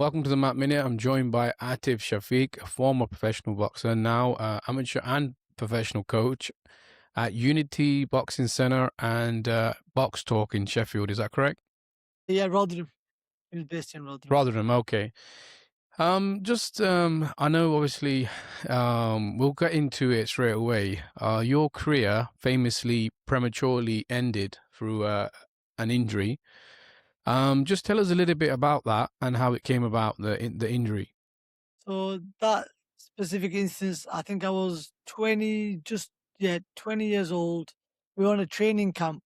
Welcome to the Map Minute. I'm joined by Atif Shafiq, a former professional boxer, now amateur and professional coach at Unity Boxing Centre and Box Talk in Sheffield. Is that correct? Yeah, Rotherham. He was based in Rotherham. Rotherham, okay. I know obviously, we'll get into it straight away. Your career famously prematurely ended through an injury. Just tell us a little bit about that and how it came about, the injury. So that specific instance, I think I was 20, 20 years old. We were on a training camp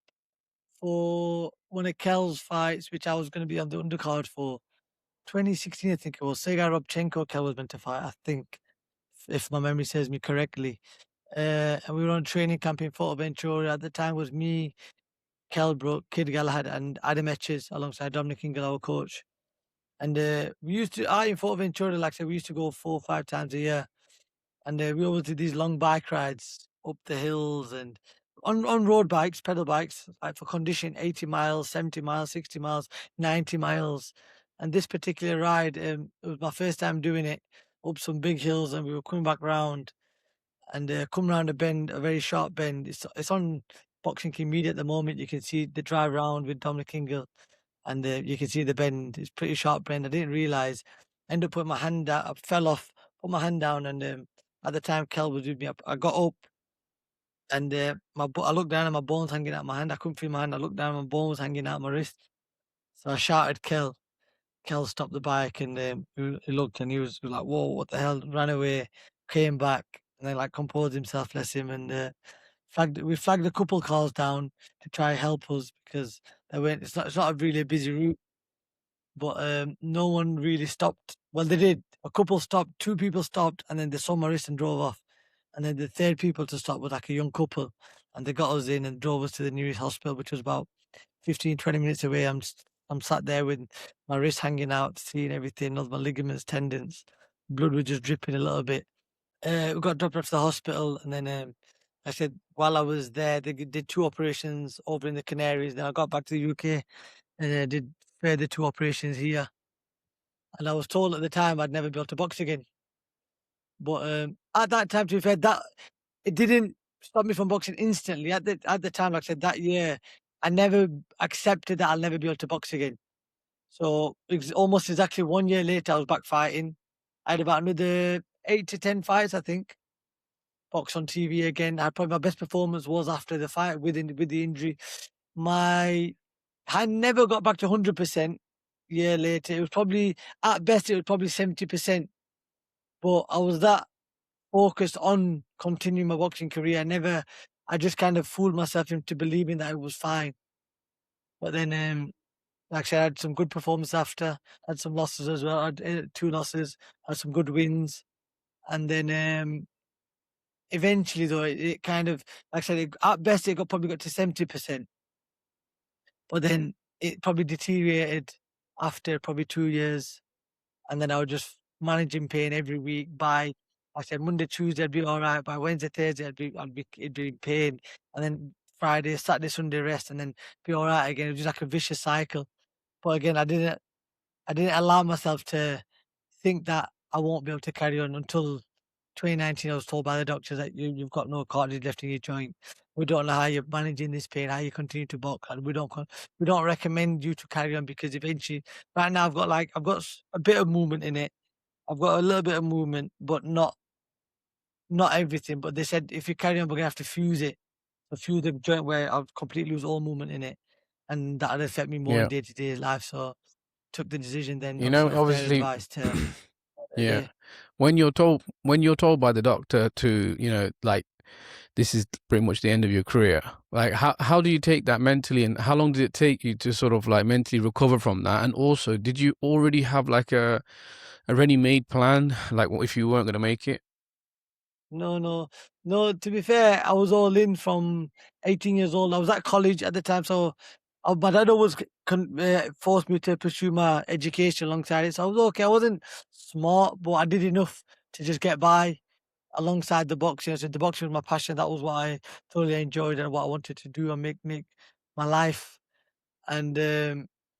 for one of Kell's fights, which I was going to be on the undercard for. 2016, I think it was. Sergei Robchenko, Kell was meant to fight, I think, if my memory serves me correctly. And we were on a training camp in Ventura. At the time was me, Kell Brook, Kid Galahad, and Adam Etches alongside Dominic Ingle, our coach. And we used to, I in Ventura, like I said, we used to go 4 or 5 times a year. And we always did these long bike rides up the hills and on road bikes, pedal bikes, like for condition, 80 miles, 70 miles, 60 miles, 90 miles. And this particular ride, it was my first time doing it up some big hills, and we were coming back round and come round a bend, a very sharp bend. It's on Boxing King Media at the moment. You can see the drive round with Dominic Ingle, and you can see the bend. It's pretty sharp bend. I didn't realize. Ended up putting my hand down. I fell off, put my hand down, and at the time Kel was with me. I got up, and I looked down, and my bones hanging out my hand. I couldn't feel my hand. I looked down, and my bone was hanging out my wrist. So I shouted, "Kel!" Kel stopped the bike, and he looked, and he was like, "Whoa, what the hell?" Ran away, came back, and then like composed himself, bless him, and we flagged a couple cars down to try help us because they went. It's not a really busy route, but no one really stopped. Well, they did. A couple stopped. Two people stopped, and then they saw my wrist and drove off. And then the third people to stop was like a young couple, and they got us in and drove us to the nearest hospital, which was about 15, 20 minutes away. I'm sat there with my wrist hanging out, seeing everything, all my ligaments, tendons, blood was just dripping a little bit. We got dropped off to the hospital, and then I said while I was there, they did two operations over in the Canaries. Then I got back to the UK and I did further two operations here. And I was told at the time I'd never be able to box again. But at that time, to be fair, that it didn't stop me from boxing instantly. At the time, like I said, that year, I never accepted that I'll never be able to box again. So almost exactly 1 year later, I was back fighting. I had about another 8 to 10 fights, I think. Box on TV again. I probably my best performance was after the fight with the injury. My I never got back to 100%. Year later, it was probably at best it was probably 70%. But I was that focused on continuing my boxing career. I just kind of fooled myself into believing that it was fine. But then, like I said, I had some good performances after, had some losses as well. I had two losses, had some good wins. And then eventually, though, it kind of, like I said, at best it probably got to 70%. But then it probably deteriorated after probably 2 years. And then I was just managing pain every week. By I said Monday, Tuesday I'd be all right. By Wednesday, Thursday it'd be in pain, and then Friday, Saturday, Sunday rest, and then be all right again. It was just like a vicious cycle. But again, I didn't allow myself to think that I won't be able to carry on until 2019. I was told by the doctors that you've got no cartilage left in your joint. We don't know how you're managing this pain, how you continue to box, and we don't recommend you to carry on because eventually, right now I've got a bit of movement in it. I've got a little bit of movement, but not everything. But they said if you carry on, we're gonna have to fuse the joint where I'll completely lose all movement in it, and that'll affect me more in Yeah. day to day life. So took the decision then, You obviously know, off their obviously, advice to yeah. yeah. When you're told by the doctor to, like, this is pretty much the end of your career. Like, how do you take that mentally, and how long did it take you to sort of like mentally recover from that? And also, did you already have like a ready-made plan, like what if you weren't going to make it? No, no, no. To be fair, I was all in from 18 years old. I was at college at the time, so my dad always forced me to pursue my education alongside it. So I was okay. I wasn't smart, but I did enough to just get by alongside the boxing. So the boxing was my passion. That was what I totally enjoyed and what I wanted to do and make my life. And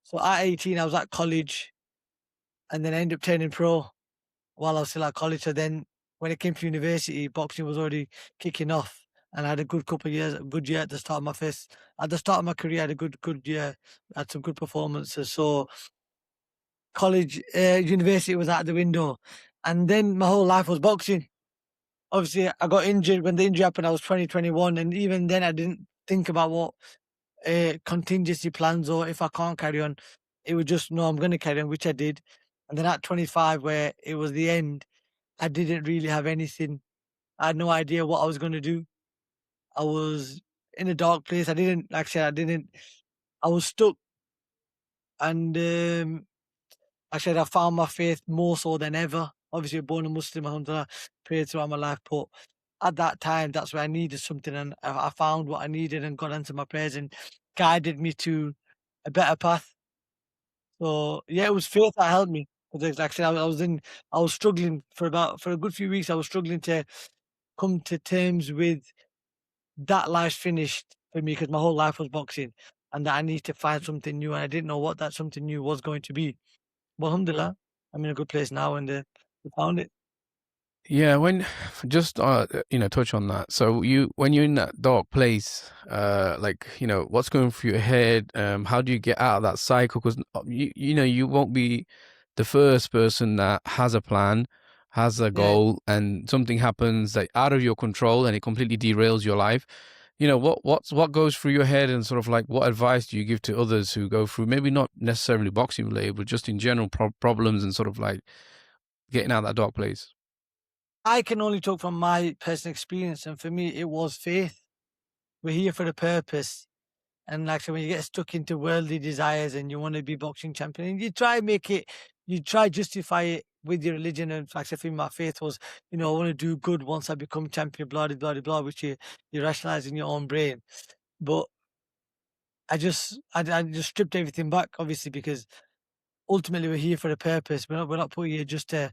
so at 18, I was at college. and then I ended up turning pro while I was still at college. So then when it came to university, boxing was already kicking off. And I had a good couple of years, a good year at the start of at the start of my career, I had a good year, I had some good performances. So university was out the window. And then my whole life was boxing. Obviously, I got injured when the injury happened. I was 2021, and even then, I didn't think about what contingency plans or if I can't carry on. It was just no, I'm going to carry on, which I did. And then at 25, where it was the end, I didn't really have anything. I had no idea what I was going to do. I was in a dark place. I didn't, like I said, I didn't. I was stuck, and I said I found my faith more so than ever. Obviously, born a Muslim, alhamdulillah, prayed throughout my life, but at that time, that's where I needed something, and I found what I needed, and God answered my prayers and guided me to a better path. So yeah, it was faith that helped me. Because like I said, I was struggling for a good few weeks. I was struggling to come to terms with that life's finished for me because my whole life was boxing, and that I need to find something new, and I didn't know what that something new was going to be. But alhamdulillah, I'm in a good place now, and we found it. Yeah, when just touch on that. So you when you're in that dark place, like what's going through your head? How do you get out of that cycle? Because you won't be the first person that has a plan, has a Yeah, goal, and something happens that out of your control and it completely derails your life. What goes through your head, and sort of like what advice do you give to others who go through maybe not necessarily boxing related, but just in general problems and sort of like getting out of that dark place? I can only talk from my personal experience, and for me, it was faith. We're here for a purpose. And like, so when you get stuck into worldly desires and you want to be boxing champion, and you try justify it with your religion. And like I said, for me, my faith was, I want to do good once I become champion, blah, blah, blah, blah, which you rationalize in your own brain. But I just stripped everything back, obviously, because ultimately we're here for a purpose. We're not put here just to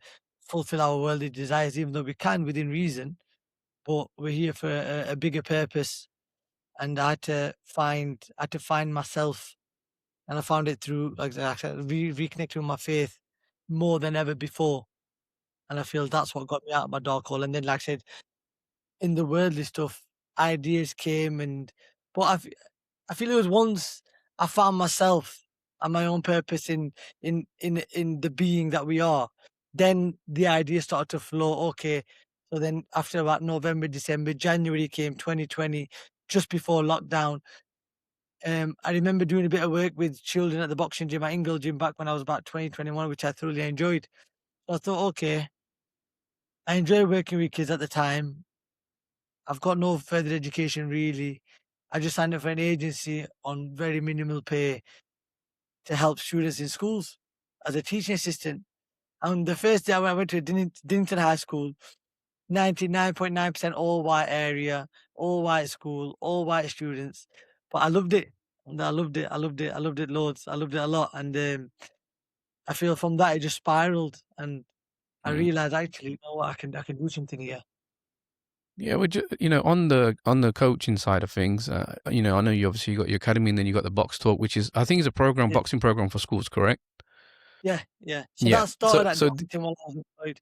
fulfill our worldly desires, even though we can within reason, but we're here for a bigger purpose. And I had to find myself, and I found it through, like I said, reconnecting with my faith more than ever before. And I feel that's what got me out of my dark hole. And then, like I said, in the worldly stuff, ideas came, but I feel it was once I found myself and my own purpose in the being that we are, then the ideas started to flow. Okay, so then after about November, December, January came 2020, just before lockdown. I remember doing a bit of work with children at the boxing gym at Ingle Gym back when I was about 2021, which I thoroughly enjoyed. So I thought, okay, I enjoy working with kids at the time. I've got no further education really. I just signed up for an agency on very minimal pay to help students in schools as a teaching assistant. And the first day I went to Dinnington High School, 99.9% all white area, all white school, all white students. But I loved it. And I loved it. I loved it. I loved it loads. I loved it a lot. And I feel from that it just spiraled, and I Mm. realized actually, you know what, I can do something here. Yeah, on the coaching side of things, I know you obviously got your academy and then you got the box talk, which is I think is a Yeah, boxing program for schools, correct? yeah, yeah. So Yeah. that So started at so Donington while I was employed.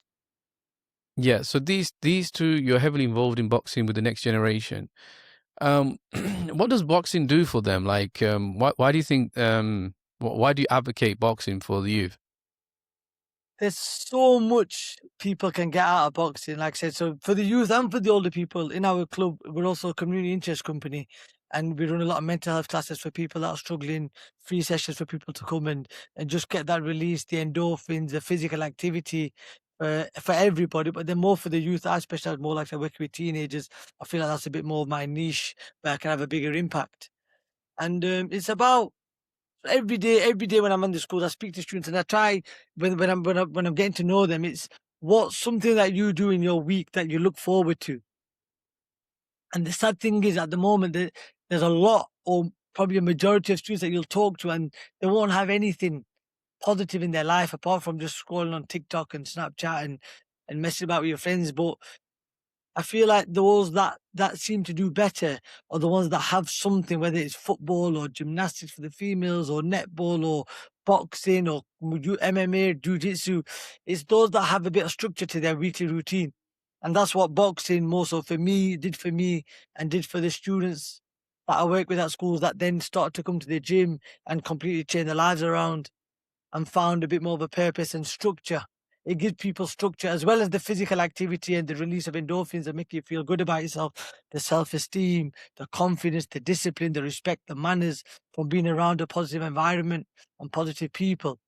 yeah, so these two, you're heavily involved in boxing with the next generation. Um, what does boxing do for them? Like, why do you think why do you advocate boxing for the youth? There's so much people can get out of boxing, like I said. So for the youth and for the older people in our club, we're also a community interest company, and we run a lot of mental health classes for people that are struggling, free sessions for people to come and just get that release, the endorphins, the physical activity for everybody. But then more for the youth, I specialize more like I work with teenagers. I feel like that's a bit more of my niche where I can have a bigger impact. And it's about every day when I'm in the schools, I speak to students and I try when I'm getting to know them. It's what's something that you do in your week that you look forward to. And the sad thing is, at the moment, there's a lot, or probably a majority of students that you'll talk to, and they won't have anything positive in their life apart from just scrolling on TikTok and Snapchat and messing about with your friends. But I feel like those that seem to do better are the ones that have something, whether it's football or gymnastics for the females or netball or boxing or MMA, jiu-jitsu. It's those that have a bit of structure to their weekly routine. And that's what boxing more so for me did for me and did for the students that I work with at schools that then start to come to the gym and completely change their lives around and found a bit more of a purpose and structure. It gives people structure as well as the physical activity and the release of endorphins that make you feel good about yourself, the self-esteem, the confidence, the discipline, the respect, the manners from being around a positive environment and positive people.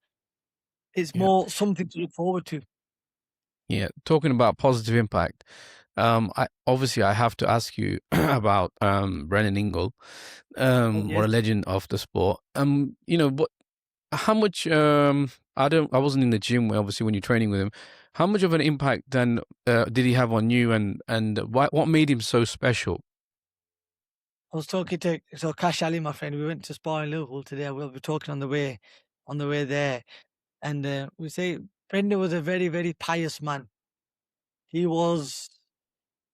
It's Yeah. more something to look forward to. Yeah. Talking about positive impact, I have to ask you about Brennan Ingle, or a Yes. legend of the sport. What how much I wasn't in the gym obviously when you're training with him. How much of an impact then did he have on you, and what made him so special? I was talking to Cash Ali, my friend. We went to Spa in Liverpool today. We'll be talking on the way there, and we say Brendan was a very, very pious man. He was,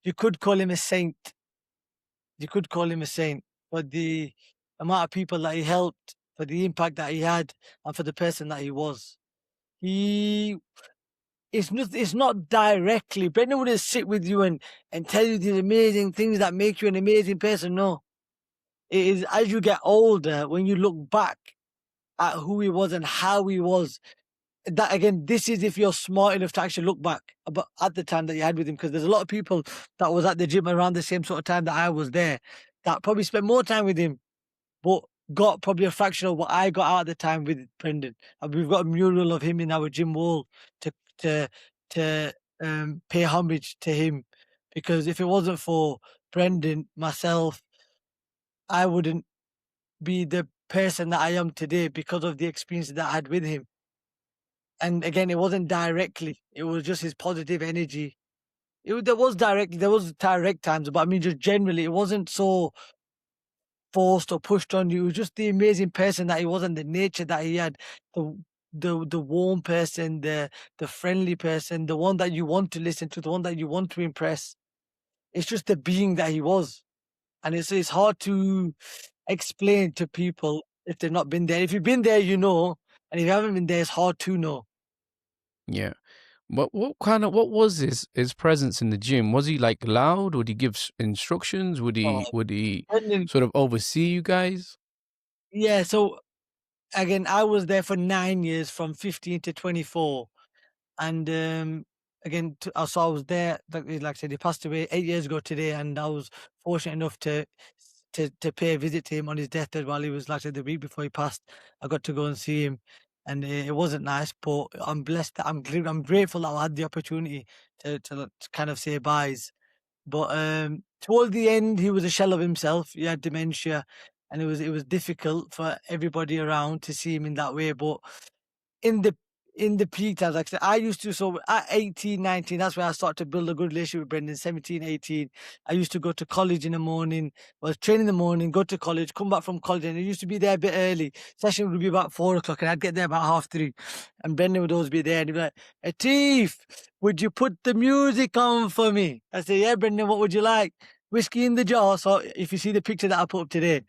you could call him a saint. You could call him a saint for the amount of people that he helped, for the impact that he had, and for the person that he was. He it's not directly. Brendan wouldn't sit with you and tell you these amazing things that make you an amazing person. No, it is as you get older when you look back at who he was and how he was. That again, this is if you're smart enough to actually look back about at the time that you had with him, because there's a lot of people that was at the gym around the same sort of time that I was there that probably spent more time with him, but got probably a fraction of what I got out at the time with Brendan. And we've got a mural of him in our gym wall to to to pay homage to him, because if it wasn't for Brendan, myself, I wouldn't be the person that I am today because of the experience that I had with him. And again, it wasn't directly; it was just his positive energy. There was direct times, but I mean, just generally, it wasn't so forced or pushed on you. It was just the amazing person that he was and the nature that he had, the the warm person, the friendly person, the one that you want to listen to, the one that you want to impress. It's just the being that he was, and it's hard to explain to people if they've not been there. If you've been there, you know, and if you haven't been there, it's hard to know. Yeah. What was his presence in the gym? Was he like loud? Would he give instructions? Oh, Would he Brendan, sort of oversee you guys? yeah. So again, I was there for 9 years, from 15 to 24. And again, so I was there. Like I said, he passed away 8 years ago today, and I was fortunate enough to pay a visit to him on his deathbed while he was, like I said, the week before he passed. I got to go and see him, and it wasn't nice, but I'm blessed that I'm grateful that I had the opportunity to kind of say byes. But toward the end, he was a shell of himself. He had dementia, and it was difficult for everybody around to see him in that way. But in the in the peak times, like I said, I used to, so at 18, 19, that's where I started to build a good relationship with Brendan. 17, 18, I used to go to college in the morning, was train in the morning, go to college, come back from college, and I used to be there a bit early. Session would be about 4 o'clock, and I'd get there about 3:30. And Brendan would always be there, and he'd be like, Atif, would you put the music on for me? I say, yeah, Brendan, what would you like? Whiskey in the jar. So if you see the picture that I put up today,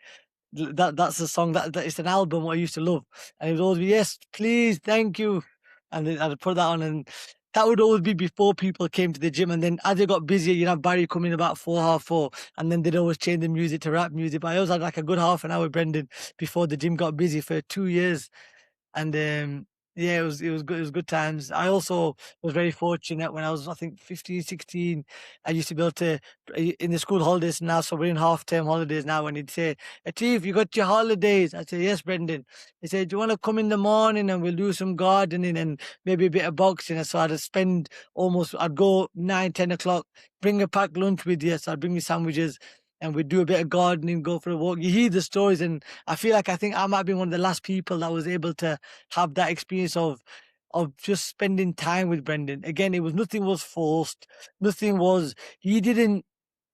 that's a song that it's an album what I used to love, and it would always be, yes, please, thank you, and then I'd put that on, and that would always be before people came to the gym. And then as it got busier, you'd have Barry come in about 4, half 4, and then they'd always change the music to rap music. But I always had like a good half an hour with Brendan before the gym got busy for 2 years. And yeah, it was good. It was good times. I also was very fortunate when I was, I think, 15, 16. I used to be able to, in the school holidays now, so we're in half term holidays now, and he'd say, Atif, you got your holidays? I'd say, yes, Brendan. He said, do you want to come in the morning and we'll do some gardening and maybe a bit of boxing? And so I'd go 9, 10 o'clock, bring a packed lunch with you. So I'd bring me sandwiches, and we'd do a bit of gardening, go for a walk. You hear the stories, and I think I might be one of the last people that was able to have that experience of just spending time with Brendan. Again, nothing was forced. Nothing was he didn't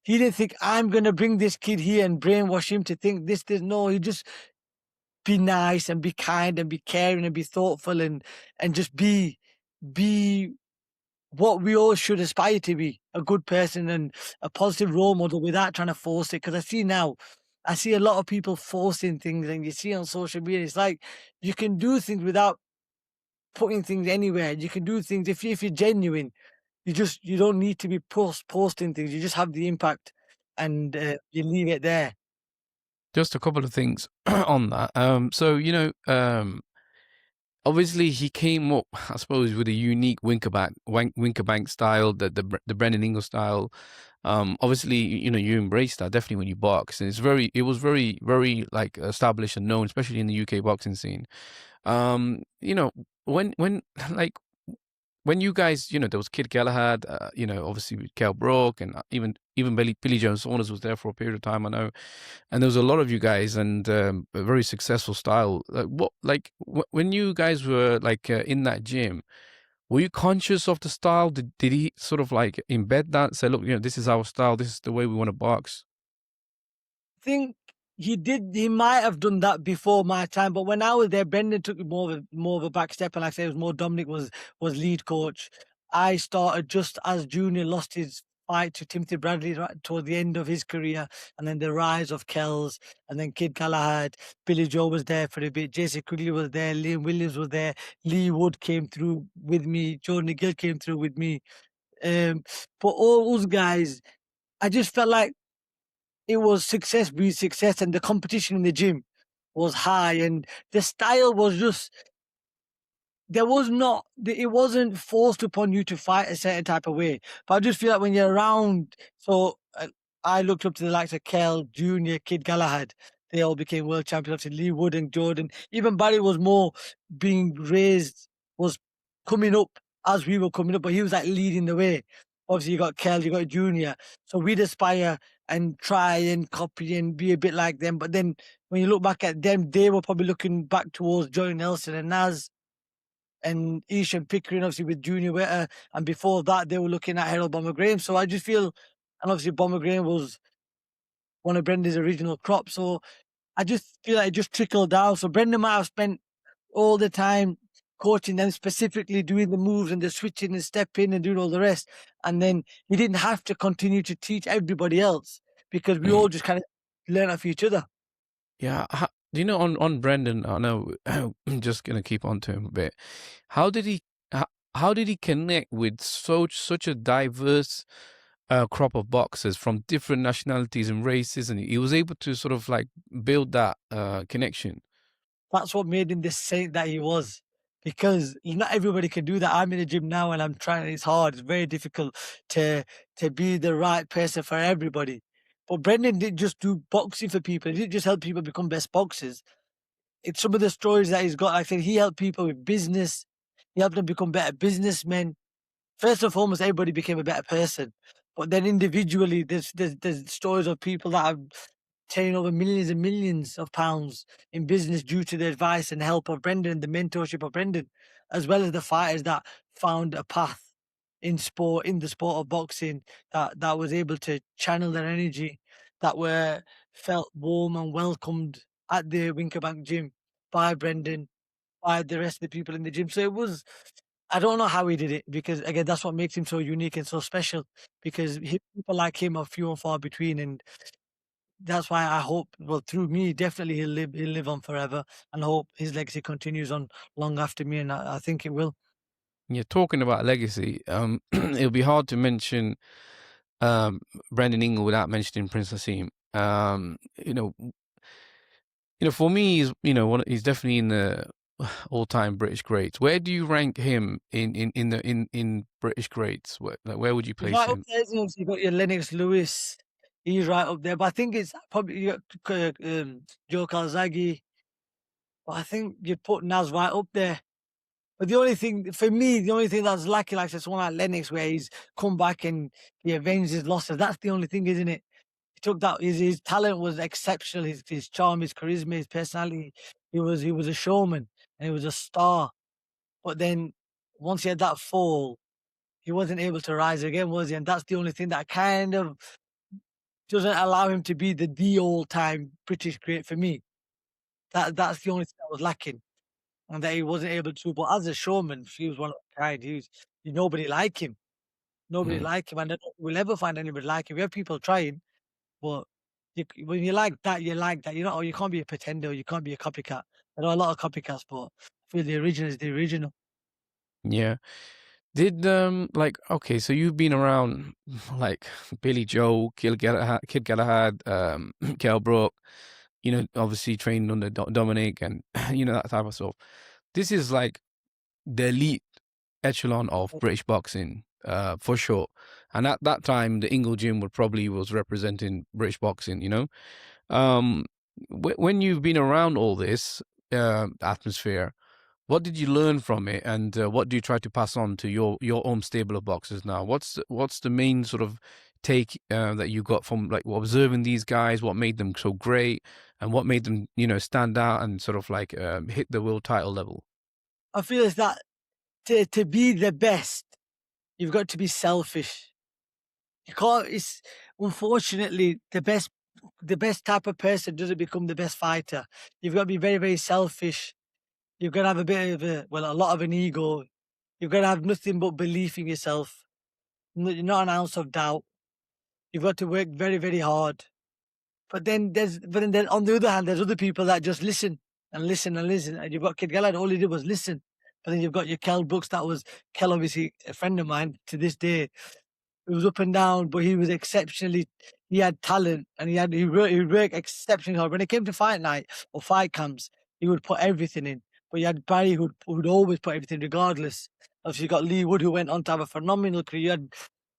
think I'm gonna bring this kid here and brainwash him to think this. No, he just be nice and be kind and be caring and be thoughtful and just be what we all should aspire to be, a good person and a positive role model without trying to force it. Because I see now I see a lot of people forcing things, and you see on social media, it's like you can do things without putting things anywhere. You can do things if you're genuine. You don't need to be posting things. You just have the impact, and you leave it there. Just a couple of things on that. Obviously, he came up, I suppose, with a unique Winkerbank style, the Brendan Ingle style. Obviously, you embraced that definitely when you box, and it was very, very like established and known, especially in the UK boxing scene. Um, you know, when like when you guys, there was Kid Galahad, obviously with Kell Brook, and even Billy Joe Saunders was there for a period of time, I know, and there was a lot of you guys, and a very successful style. When you guys were like in that gym, were you conscious of the style? Did he sort of like embed that, say, look, this is our style, this is the way we want to box? Think he might have done that before my time, but when I was there, Brendan took more of a back step, and like I say, it was more Dominic was lead coach. I started just as Junior lost his fight to Timothy Bradley right toward the end of his career, and then the rise of Kells, and then Kid Galahad, Billy Joe was there for a bit, Jason Quigley was there, Liam Williams was there, Lee Wood came through with me, Jordan Gill came through with me. Um, but all those guys, I just felt like it was success breeds success, and the competition in the gym was high, and the style was just there was not it wasn't forced upon you to fight a certain type of way. But I just feel like when you're around, I looked up to the likes of Kell, Junior, Kid Galahad. They all became world champions. Obviously, Lee Wood and Jordan. Even Barry was more being raised, was coming up as we were coming up, but he was like leading the way. Obviously, you got Kell, you got Junior. So we'd aspire and try and copy and be a bit like them. But then when you look back at them, they were probably looking back towards Johnny Nelson and Naz and Ishan Pickering, obviously with Junior Witter, and before that they were looking at Harold Bomber Graham. So I just feel, and obviously Bomber Graham was one of Brendan's original crop. So I just feel like it just trickled down. So Brendan might have spent all the time coaching them, specifically doing the moves and the switching and stepping and doing all the rest. And then he didn't have to continue to teach everybody else because we all just kind of learn off each other. Yeah, do you know on Brendan? I know I'm just gonna keep on to him a bit. How did he how, how did he connect with such a diverse crop of boxers from different nationalities and races, and he was able to sort of like build that connection? That's what made him the saint that he was. Because not everybody can do that. I'm in the gym now and I'm trying. It's hard. It's very difficult to be the right person for everybody. But Brendan didn't just do boxing for people. He didn't just help people become best boxers. It's some of the stories that he's got. Like I said, he helped people with business. He helped them become better businessmen. First and foremost, everybody became a better person. But then individually, there's stories of people that have turning over millions and millions of pounds in business due to the advice and help of Brendan, the mentorship of Brendan, as well as the fighters that found a path in the sport of boxing, that was able to channel their energy, that were felt warm and welcomed at the Winkerbank gym by Brendan, by the rest of the people in the gym. So it was, I don't know how he did it because again, that's what makes him so unique and so special. Because people like him are few and far between, and that's why I hope, well, through me, definitely he'll live on forever, and hope his legacy continues on long after me, and I think it will. You're talking about legacy. It'll be hard to mention um, Brandon Ingle without mentioning Prince Hassim. For me, he's definitely in the all-time British greats. Where do you rank him in British greats? Where would you He's place right up him? there, isn't he? Obviously, you got your Lennox Lewis, he's right up there, but I think it's probably you got Joe Calzaghe, but I think you'd put Naz right up there. But the only thing for me, the only thing that's lacking, like someone like Lennox, where he's come back and he avenged his losses. That's the only thing, isn't it? He took that. His talent was exceptional. His charm, his charisma, his personality. He was a showman and he was a star. But then once he had that fall, he wasn't able to rise again, was he? And that's the only thing that kind of doesn't allow him to be the all time British great for me. That's the only thing that was lacking, and that he wasn't able to. But as a showman, he was one of a kind. Nobody like him. Nobody Mm. like him, and I don't think we'll ever find anybody like him. We have people trying, but When you like that, you like that. You know, you can't be a pretender. You can't be a copycat. I know a lot of copycats, but I feel the original is the original. Yeah. Did like okay, so you've been around like Billy Joe, Kid Galahad, Kell Brook, obviously trained under Dominic and that type of stuff. This is like the elite echelon of British boxing, for sure. And at that time, the Ingle Gym would probably was representing British boxing. Um, when you've been around all this atmosphere, what did you learn from it, and what do you try to pass on to your own stable of boxers now? What's the main sort of take that you got from like observing these guys? What made them so great, and what made them stand out and sort of like hit the world title level? I feel is that to be the best, you've got to be selfish. You can't. It's unfortunately the best type of person doesn't become the best fighter. You've got to be very, very selfish. You've got to have a bit of a lot of an ego. You've got to have nothing but belief in yourself, not an ounce of doubt. You've got to work very, very hard. But then on the other hand, there's other people that just listen and listen and listen. And you've got Kid Galad, all he did was listen. But then you've got your Kell Brooks, that was Kell, obviously a friend of mine to this day. It was up and down, but he was exceptionally. He had talent, and he worked exceptionally hard. When it came to fight night or fight camps, he would put everything in. But you had Barry who'd always put everything, regardless. Obviously, you got Lee Wood, who went on to have a phenomenal career. You had,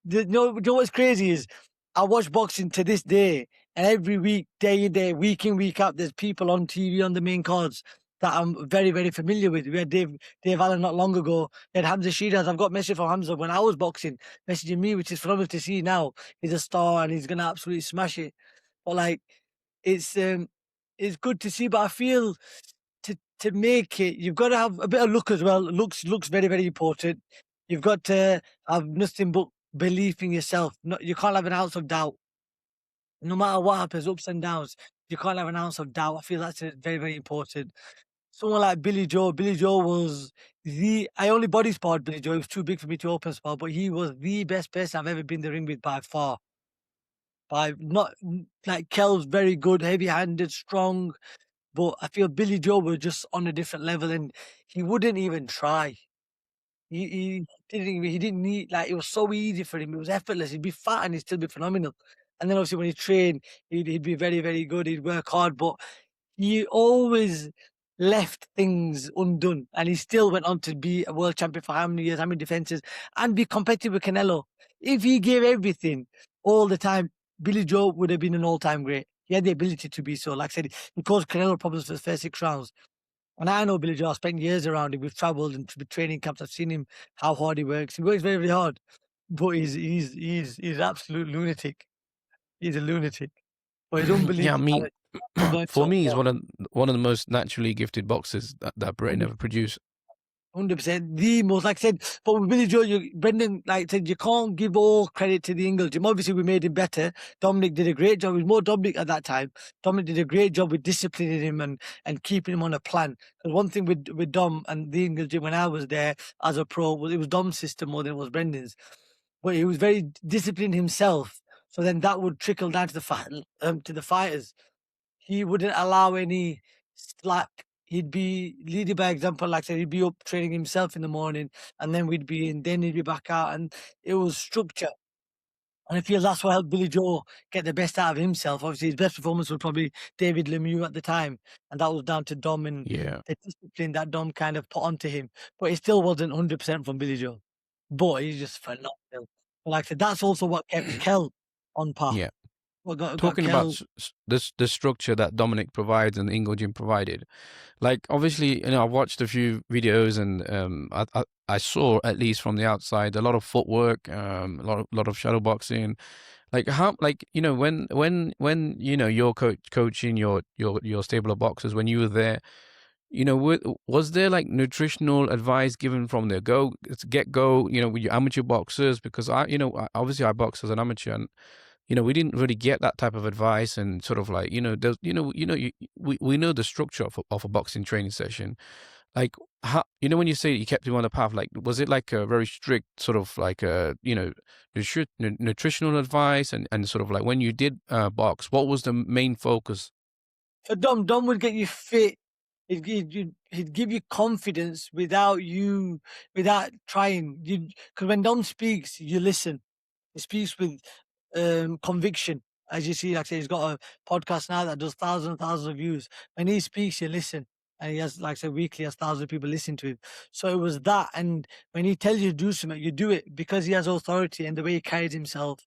you know what's crazy is I watch boxing to this day, and every week, day in day, week in week out, there's people on TV on the main cards that I'm very, very familiar with. We had Dave Allen not long ago. We had Hamza Shiraz. I've got message from Hamza when I was boxing, messaging me, which is phenomenal to see now. He's a star and he's gonna absolutely smash it. But like, it's um, it's good to see. But I feel to make it, you've got to have a bit of luck as well. Looks very, very important. You've got to have nothing but belief in yourself. No, you can't have an ounce of doubt. No matter what happens, ups and downs, you can't have an ounce of doubt. I feel that's very, very important. Someone like Billy Joe. Billy Joe was I only body sparred Billy Joe. He was too big for me to open spar, but he was the best person I've ever been in the ring with by far. By not like Kel's very good, heavy handed, strong, but I feel Billy Joe was just on a different level and he wouldn't even try. He didn't need, like, it was so easy for him. It was effortless. He'd be fat and he'd still be phenomenal. And then obviously when he trained, he'd be very, very good. He'd work hard, but he always left things undone, and he still went on to be a world champion for how many years, how many defenses, and be competitive with Canelo. If he gave everything all the time, Billy Joe would have been an all-time great. He had the ability to be so. Like I said, he caused Canelo problems for the first 6 rounds. And I know Billy Joe. I spent years around him. We've travelled and to training camps. I've seen him how hard he works. He works very, very hard, but he's absolute lunatic. He's a lunatic, but he's Yeah, I unbelievable mean, talent. I've learned for so me, he's much. one of the most naturally gifted boxers that Britain ever produced. 100%. The most, like I said, but with Billy Joe, Brendan, like I said, you can't give all credit to the Ingle gym. Obviously, we made him better. Dominic did a great job. It was more Dominic at that time. Dominic did a great job with disciplining him and keeping him on a plan. Because one thing with Dom and the Ingle gym when I was there as a pro was it was Dom's system more than it was Brendan's. But he was very disciplined himself. So then that would trickle down to to the fighters. He wouldn't allow any slack. He'd be leading by example. Like I said, he'd be up training himself in the morning, and then we'd be in. Then he'd be back out, and it was structure. And I feel that's what helped Billy Joe get the best out of himself. Obviously, his best performance was probably David Lemieux at the time, and that was down to Dom and Yeah, the discipline that Dom kind of put onto him. But it still wasn't 100% from Billy Joe. But he's just phenomenal. But like I said, that's also what kept Kell on par. yeah. What got Talking about Kell. this the structure that Dominic provides and Ingo Jim provided, like obviously I watched a few videos and I saw at least from the outside a lot of footwork, a lot of shadow boxing, like how like when you're coaching your stable of boxers when you were there, was there like nutritional advice given from the get go, with your amateur boxers? Because obviously I box as an amateur, and we didn't really get that type of advice, and sort of like there's we know the structure of a boxing training session. Like how, you know, when you say you kept him on the path, like, was it like a very strict sort of like a, you know, nutritional advice and sort of like when you did box, what was the main focus? So Dom would get you fit. He'd give you confidence without trying. Because when Dom speaks, you listen. He speaks with conviction. As you see, like I say, he's got a podcast now that does thousands and thousands of views. When he speaks, you listen. And he has, like I said, weekly has thousands of people listen to him. So it was that. And when he tells you to do something, you do it because he has authority and the way he carries himself.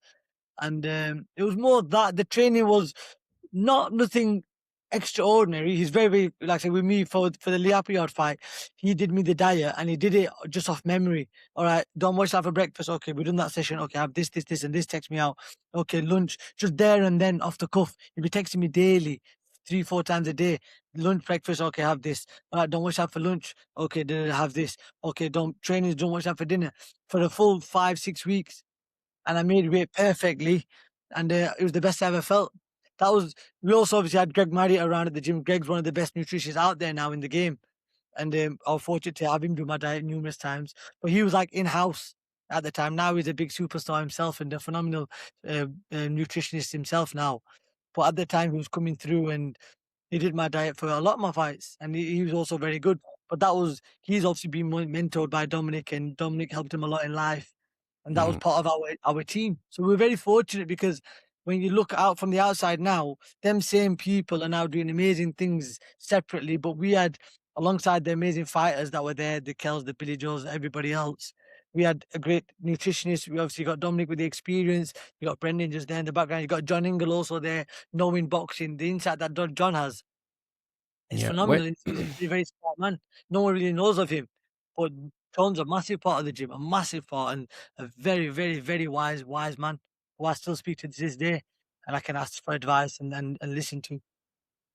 And it was more that the training was not nothing extraordinary. He's very, very like I said with me for the Liapiod fight. He did me the diet and he did it just off memory. All right, Don, what's that for breakfast? Okay, we've done that session. Okay, I have this, and this. Text me out. Okay, lunch, just there and then off the cuff. He'd be texting me daily, 3, 4 times a day. Lunch, breakfast. Okay, have this. All right, don't watch that for lunch. Okay, then have this. Okay, don't trainings. Don't watch that for dinner. For the full 5, 6 weeks, and I made weight perfectly, and it was the best I ever felt. That was. We also obviously had Greg Marriott around at the gym. Greg's one of the best nutritionists out there now in the game, and I was fortunate to have him do my diet numerous times. But he was like in house at the time. Now he's a big superstar himself and a phenomenal nutritionist himself now. But at the time, he was coming through and he did my diet for a lot of my fights, and he was also very good. But that was he's obviously been mentored by Dominic, and Dominic helped him a lot in life, and that was Mm, part of our team. So we're very fortunate because when you look out from the outside now, them same people are now doing amazing things separately. But we had alongside the amazing fighters that were there, the Kells, the Billy Joes, everybody else. We had a great nutritionist. We obviously got Dominic with the experience. You got Brendan just there in the background. You got John Ingle also there, knowing boxing. The insight that John has is yeah. When phenomenal. He's a very smart man. No one really knows of him, but John's a massive part of the gym, a massive part, and a very, very, very wise man who I still speak to this day, and I can ask for advice and listen to.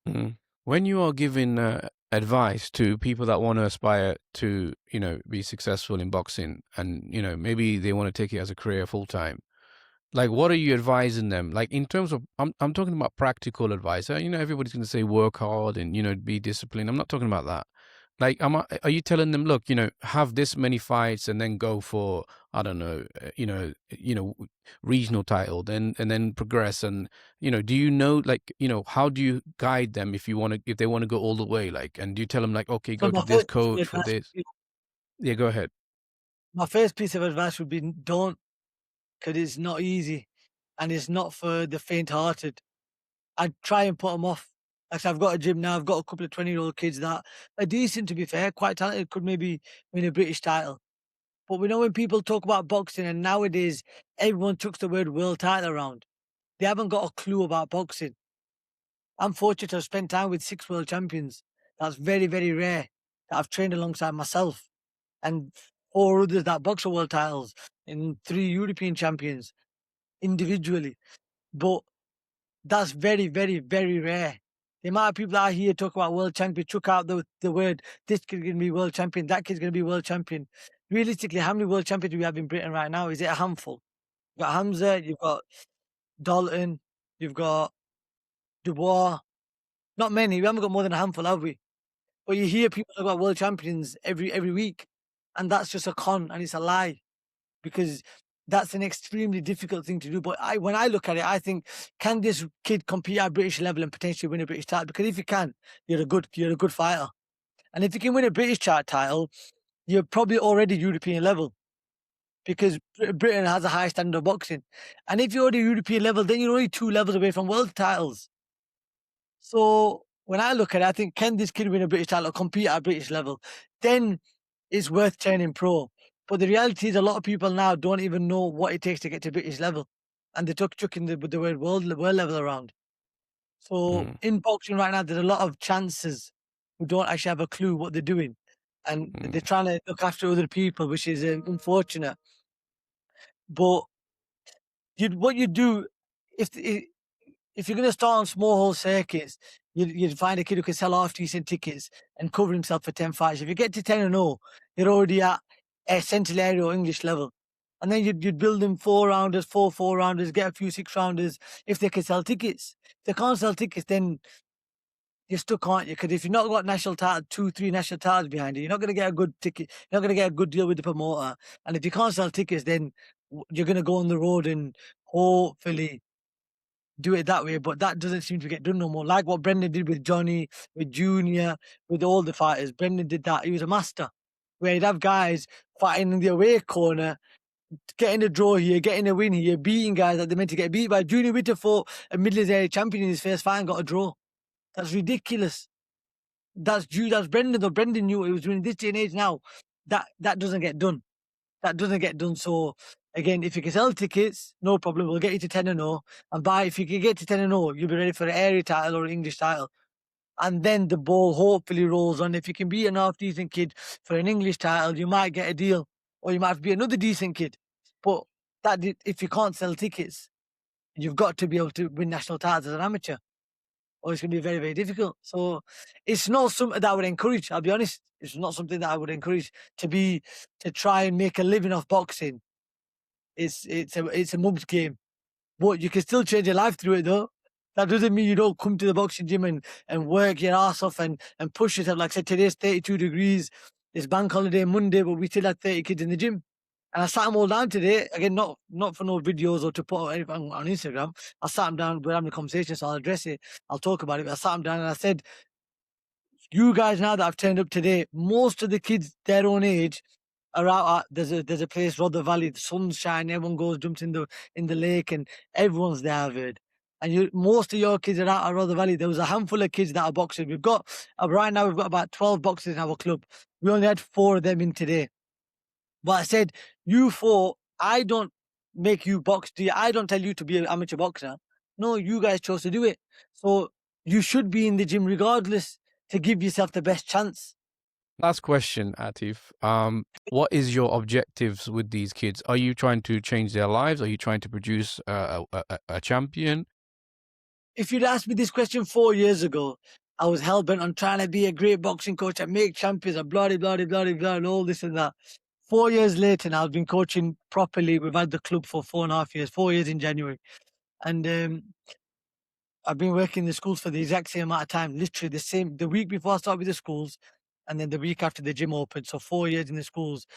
mm, when you are giving advice to people that want to aspire to, you know, be successful in boxing, and you know maybe they want to take it as a career full time, like what are you advising them? Like in terms of, I'm talking about practical advice. You know, everybody's going to say work hard and you know be disciplined. I'm not talking about that. Like, are you telling them, look, you know, have this many fights and then go for, I don't know, regional title, then and then progress, and you know, do you know, like, you know, how do you guide them if you want to, if they want to go all the way, like, and do you tell them like, okay, So go to this coach for this? Yeah, go ahead. my first piece of advice would be don't, because it's not easy, and it's not for the faint-hearted. I'd try and put them off. Like I said, I've got a gym now. I've got a couple of 20-year-old kids that are decent, to be fair, quite talented, could maybe win a British title. But we know when people talk about boxing, and nowadays everyone chucks the word world title around, they haven't got a clue about boxing. I'm fortunate to have spent time with 6 world champions. That's very, very rare. That I've trained alongside myself and 4 others that box for world titles and 3 European champions individually. But that's very, very, very rare. The amount of people that I hear talk about world champion, chuck out the word, this kid's going to be world champion, that kid's going to be world champion. Realistically, how many world champions do we have in Britain right now? Is it a handful? You've got Hamza, you've got Dalton, you've got Dubois. Not many. We haven't got more than a handful, have we? But you hear people talk about world champions every week, and that's just a con and it's a lie because that's an extremely difficult thing to do. But when I look at it, I think, can this kid compete at British level and potentially win a British title? Because if you can, you're a good fighter. And if you can win a British title, you're probably already European level because Britain has a high standard of boxing. And if you're already European level, then you're only 2 levels away from world titles. So when I look at it, I think, can this kid win a British title or compete at a British level? Then it's worth turning pro. But the reality is, a lot of people now don't even know what it takes to get to British level, and they're chucking the word world level around. So Mm, in boxing right now, there's a lot of chances who don't actually have a clue what they're doing, and they're mm, trying to look after other people, which is unfortunate. But what you do if if you're going to start on small hole circuits, you'd find a kid who can sell half decent tickets and cover himself for 10 fights. If you get to 10 and 0, you're already at a central area or English level. And then you'd build them 4 rounders, four rounders, get a few 6 rounders if they can sell tickets. If they can't sell tickets, then you're stuck, aren't you? Because if you've not got national title, 2, 3 national titles behind you, you're not going to get a good ticket. You're not going to get a good deal with the promoter. And if you can't sell tickets, then you're going to go on the road and hopefully do it that way. But that doesn't seem to get done no more. Like what Brendan did with Johnny, with Junior, with all the fighters. Brendan did that. He was a master. Where he'd have guys fighting in the away corner, getting a draw here, getting a win here, beating guys that they're meant to get beat by. Junior Witter fought a Midlands area champion in his first fight and got a draw. That's ridiculous. That's Brendan, though. Brendan knew what he was doing. In this day and age now, that doesn't get done. That doesn't get done. So again, if you can sell tickets, no problem. We'll get you to 10-0. And if you can get to 10-0, you'll be ready for an area title or an English title. And then the ball hopefully rolls on. If you can beat an half decent kid for an English title, you might get a deal. Or you might have to be another decent kid. But if you can't sell tickets, you've got to be able to win national titles as an amateur, or it's going to be very, very difficult. So it's not something that I would encourage. I'll be honest. It's not something that I would encourage to try and make a living off boxing. It's a mum's game, but you can still change your life through it though. That doesn't mean you don't come to the boxing gym and work your ass off and push yourself. Like I said, today's 32 degrees. It's bank holiday Monday, but we still had 30 kids in the gym. And I sat them all down today. Again, not for no videos or to put anything on Instagram. I sat them down. We're having a conversation, so I'll address it. I'll talk about it. But I sat them down and I said, you guys now that I've turned up today, most of the kids their own age are out at, there's a place, Rotherham Valley, the sun's shining, everyone goes, jumps in the lake, and everyone's there, I've heard. And most of your kids are out at Rotherham Valley. There was a handful of kids that are boxing. We've got, right now, we've got about 12 boxers in our club. We only had 4 of them in today. But I said, you 4, I don't make you box, do you? I don't tell you to be an amateur boxer. No, you guys chose to do it. So you should be in the gym regardless to give yourself the best chance. Last question, Atif. What is your objectives with these kids? Are you trying to change their lives? Are you trying to produce a champion? If you'd asked me this question 4 years ago, I was hell-bent on trying to be a great boxing coach and make champions and blah, blah, blah, blah, blah, and all this and that. 4 years later now, I've been coaching properly. We've had the club for 4.5 years, 4 years in January. And I've been working in the schools for the exact same amount of time, literally the week before I started with the schools, and then the week after the gym opened. So 4 years in the schools.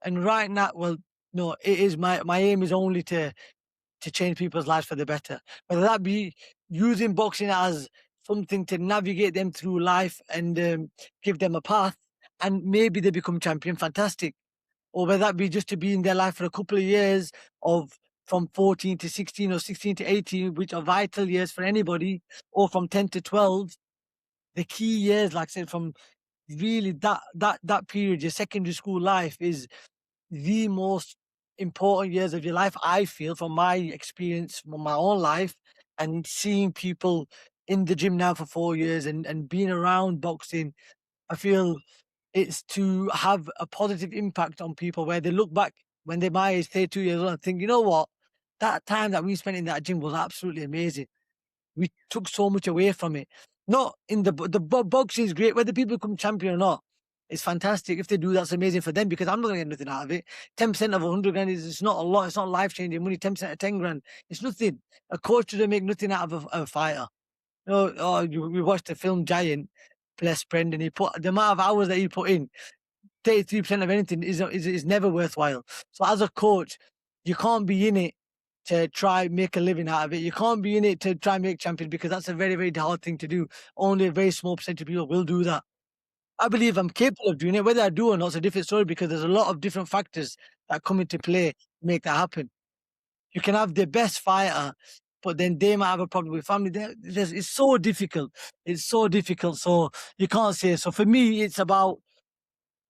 And right now, well, no, it is my aim is only to change people's lives for the better. Whether that be using boxing as something to navigate them through life and give them a path, and maybe they become champion, fantastic. Or whether that be just to be in their life for a couple of years from 14 to 16 or 16 to 18, which are vital years for anybody, or from 10 to 12, the key years, like I said, from really that period, your secondary school life is the most important years of your life, I feel, from my experience, from my own life, and seeing people in the gym now for 4 years and being around boxing. I feel it's to have a positive impact on people where they look back when they're my age, 32 years old, and think, you know what? That time that we spent in that gym was absolutely amazing. We took so much away from it. Not in the boxing is great, whether people become champion or not. It's fantastic. If they do, that's amazing for them because I'm not going to get nothing out of it. 10% of 100 grand is it's not a lot. It's not life changing money. 10% of 10 grand, it's nothing. A coach doesn't make nothing out of a fighter. We watched the film Giant, bless Brendan. He put the amount of hours that he put in. 33% of anything is never worthwhile. So as a coach, you can't be in it to try make a living out of it. You can't be in it to try make champions because that's a very, very hard thing to do. Only a very small percentage of people will do that. I believe I'm capable of doing it. Whether I do or not is a different story because there's a lot of different factors that come into play to make that happen. You can have the best fighter, but then they might have a problem with family. It's so difficult. It's so difficult. So you can't say. So for me, it's about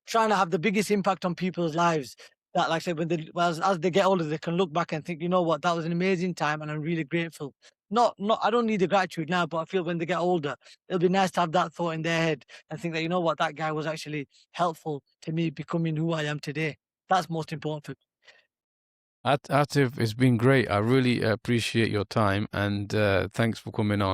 trying to have the biggest impact on people's lives. That, like I said, as they get older, they can look back and think, you know what, that was an amazing time, and I'm really grateful. Not, I don't need the gratitude now, but I feel when they get older, it'll be nice to have that thought in their head and think that, you know what, that guy was actually helpful to me becoming who I am today. That's most important for me. Atif, it's been great. I really appreciate your time and thanks for coming on.